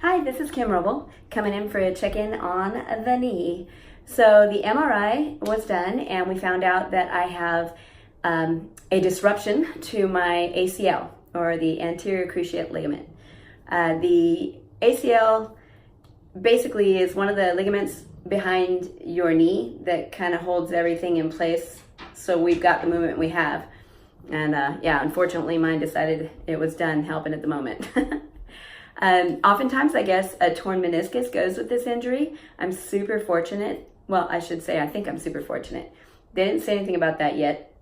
Hi, this is Kim Roble coming in for a check-in on the knee. So the MRI was done and we found out that I have a disruption to my ACL, or the anterior cruciate ligament. The ACL basically is one of the ligaments behind your knee that kind of holds everything in place, so we've got the movement we have. And yeah, unfortunately mine decided it was done helping at the moment. Oftentimes, I guess, a torn meniscus goes with this injury. I'm super fortunate. Well, I should say I think I'm super fortunate. They didn't say anything about that yet,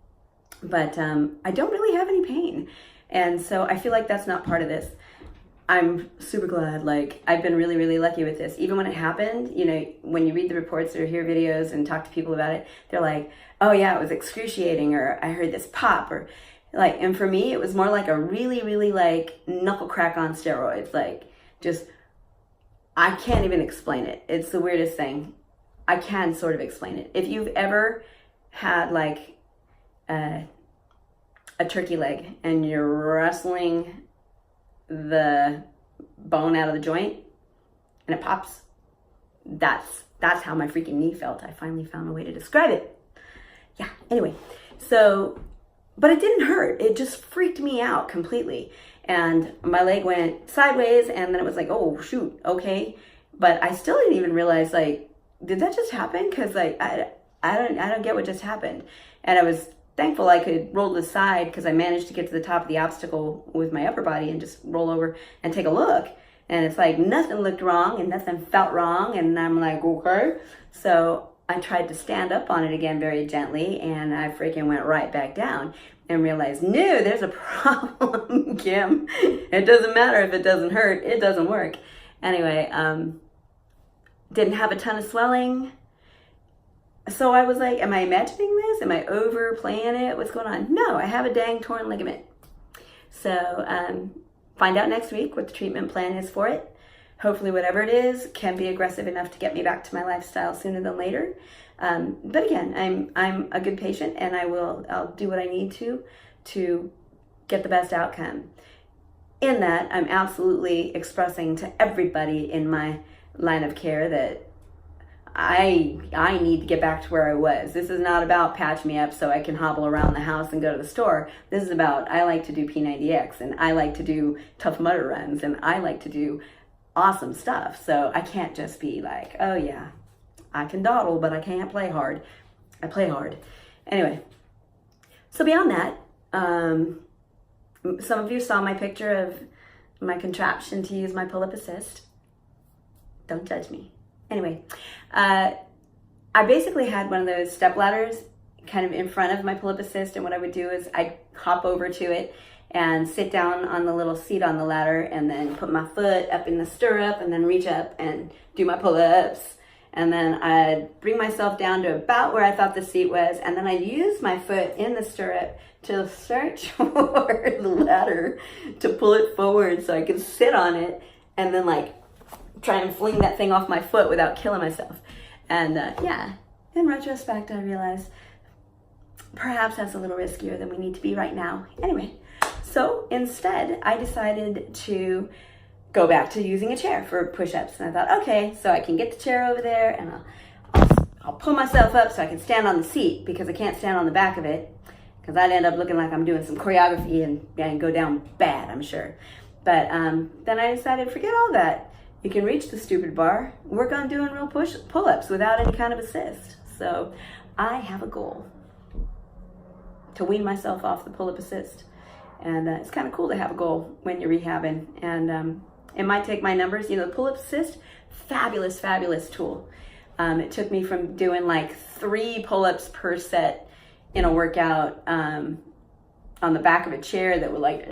but I don't really have any pain. And so I feel like that's not part of this. I'm super glad. Like, I've been really, really lucky with this. Even when it happened, you know, when you read the reports or hear videos and talk to people about it, they're like, oh yeah, it was excruciating, or I heard this pop, or like, and for me, it was more like a really, really like knuckle crack on steroids. Like, just, I can't even explain it. It's the weirdest thing. I can sort of explain it. If you've ever had like a turkey leg and you're wrestling the bone out of the joint and it pops, that's how my freaking knee felt. I finally found a way to describe it. Yeah, anyway, so, but it didn't hurt. It just freaked me out completely. And my leg went sideways, and then it was like, oh shoot, okay. But I still didn't even realize, like, did that just happen? Because like I don't get what just happened. And I was thankful I could roll to the side because I managed to get to the top of the obstacle with my upper body and just roll over and take a look. And it's like nothing looked wrong and nothing felt wrong. And I'm like, okay. So I tried to stand up on it again very gently, and I freaking went right back down and realized, no, there's a problem, Kim. It doesn't matter if it doesn't hurt, it doesn't work. Anyway, didn't have a ton of swelling. So I was like, am I imagining this? Am I overplaying it? What's going on? No, I have a dang torn ligament. So find out next week what the treatment plan is for it. Hopefully whatever it is can be aggressive enough to get me back to my lifestyle sooner than later. But again, I'm a good patient, and I'll do what I need to get the best outcome. In that, I'm absolutely expressing to everybody in my line of care that I need to get back to where I was. This is not about patch me up so I can hobble around the house and go to the store. This is about, I like to do P90X, and I like to do Tough Mudder runs, and I like to do awesome stuff. So I can't just be like, oh yeah, I can dawdle, but I can't play hard. I play hard. Anyway, so beyond that, some of you saw my picture of my contraption to use my pull-up assist. Don't judge me. Anyway, I basically had one of those step ladders kind of in front of my pull-up assist, and what I would do is I'd hop over to it and sit down on the little seat on the ladder, and then put my foot up in the stirrup, and then reach up and do my pull-ups. And then I'd bring myself down to about where I thought the seat was, and then I'd use my foot in the stirrup to search for the ladder to pull it forward so I could sit on it, and then like try and fling that thing off my foot without killing myself. And yeah, in retrospect, I realized perhaps that's a little riskier than we need to be right now. Anyway, so instead, I decided to go back to using a chair for push-ups. And I thought, okay, so I can get the chair over there, and I'll pull myself up so I can stand on the seat, because I can't stand on the back of it, because I'd end up looking like I'm doing some choreography and go down bad, I'm sure. But then I decided, forget all that. You can reach the stupid bar, work on doing real pull-ups without any kind of assist. So I have a goal to wean myself off the pull-up assist. And it's kind of cool to have a goal when you're rehabbing. And it might take my numbers. You know, the pull-up assist, fabulous, fabulous tool. It took me from doing like 3 pull-ups per set in a workout on the back of a chair that were like,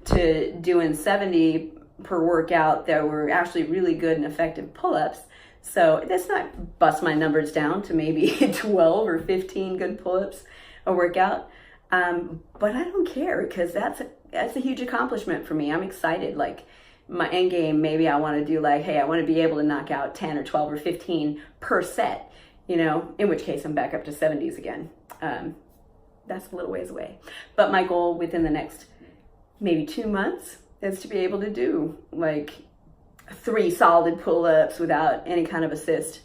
to doing 70 per workout that were actually really good and effective pull-ups. So that's not bust my numbers down to maybe 12 or 15 good pull-ups a workout. But I don't care, because that's a huge accomplishment for me. I'm excited. Like, my end game, maybe I want to do like, hey, I want to be able to knock out 10 or 12 or 15 per set, you know, in which case I'm back up to 70s again. That's a little ways away. But my goal within the next maybe 2 months is to be able to do like 3 solid pull-ups without any kind of assist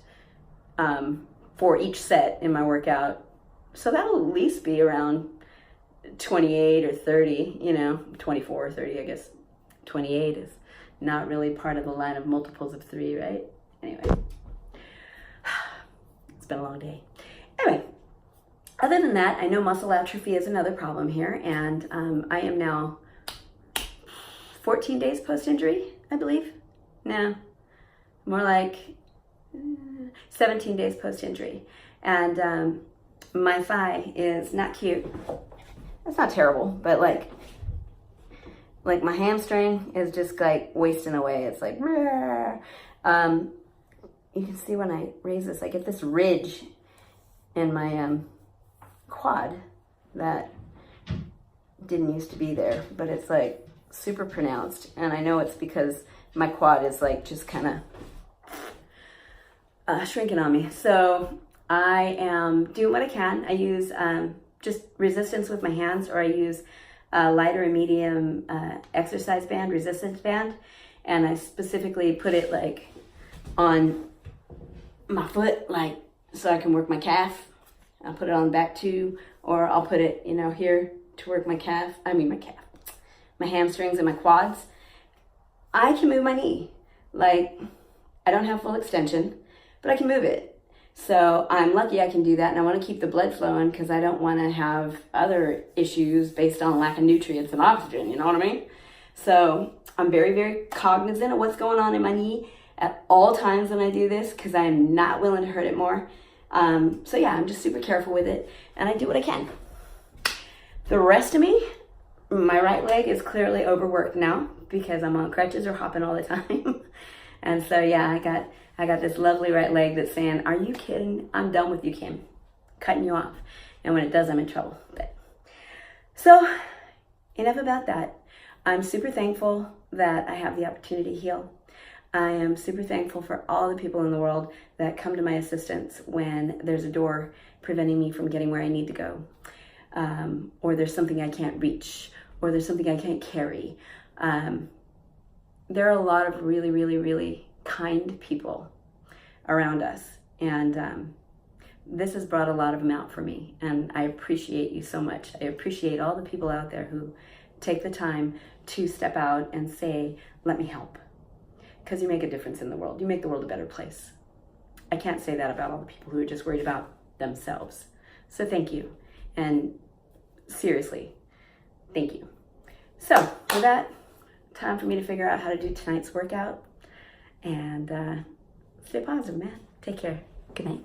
for each set in my workout. So that'll at least be around 28 or 30, 24 or 30, I guess. 28 is not really part of the line of multiples of 3, right? Anyway, it's been a long day. Anyway, other than that, I know muscle atrophy is another problem here, and I am now 14 days post-injury, I believe. No, more like 17 days post-injury. And my thigh is not cute. It's not terrible, but like my hamstring is just like wasting away. It's like, you can see when I raise this, I get this ridge in my quad that didn't used to be there, but it's like super pronounced. And I know it's because my quad is like just kind of shrinking on me. So I am doing what I can. I use just resistance with my hands, or I use lighter and medium exercise band, resistance band, and I specifically put it like on my foot, like so I can work my calf. I'll put it on the back too, or I'll put it, here to work my my hamstrings and my quads. I can move my knee. Like, I don't have full extension, but I can move it. So I'm lucky I can do that, and I want to keep the blood flowing because I don't want to have other issues based on lack of nutrients and oxygen, you know what I mean? So I'm very, very cognizant of what's going on in my knee at all times when I do this because I'm not willing to hurt it more. So yeah, I'm just super careful with it, and I do what I can. The rest of me, my right leg is clearly overworked now because I'm on crutches or hopping all the time. And so yeah, I got this lovely right leg that's saying, "Are you kidding? I'm done with you, Kim. Cutting you off." And when it does, I'm in trouble. So enough about that. I'm super thankful that I have the opportunity to heal. I am super thankful for all the people in the world that come to my assistance when there's a door preventing me from getting where I need to go. Or there's something I can't reach, or there's something I can't carry. There are a lot of really, really, really kind people around us. And this has brought a lot of them out for me. And I appreciate you so much. I appreciate all the people out there who take the time to step out and say, "Let me help." Because you make a difference in the world. You make the world a better place. I can't say that about all the people who are just worried about themselves. So thank you. And seriously, thank you. So with that, time for me to figure out how to do tonight's workout. And stay positive, man. Take care. Good night.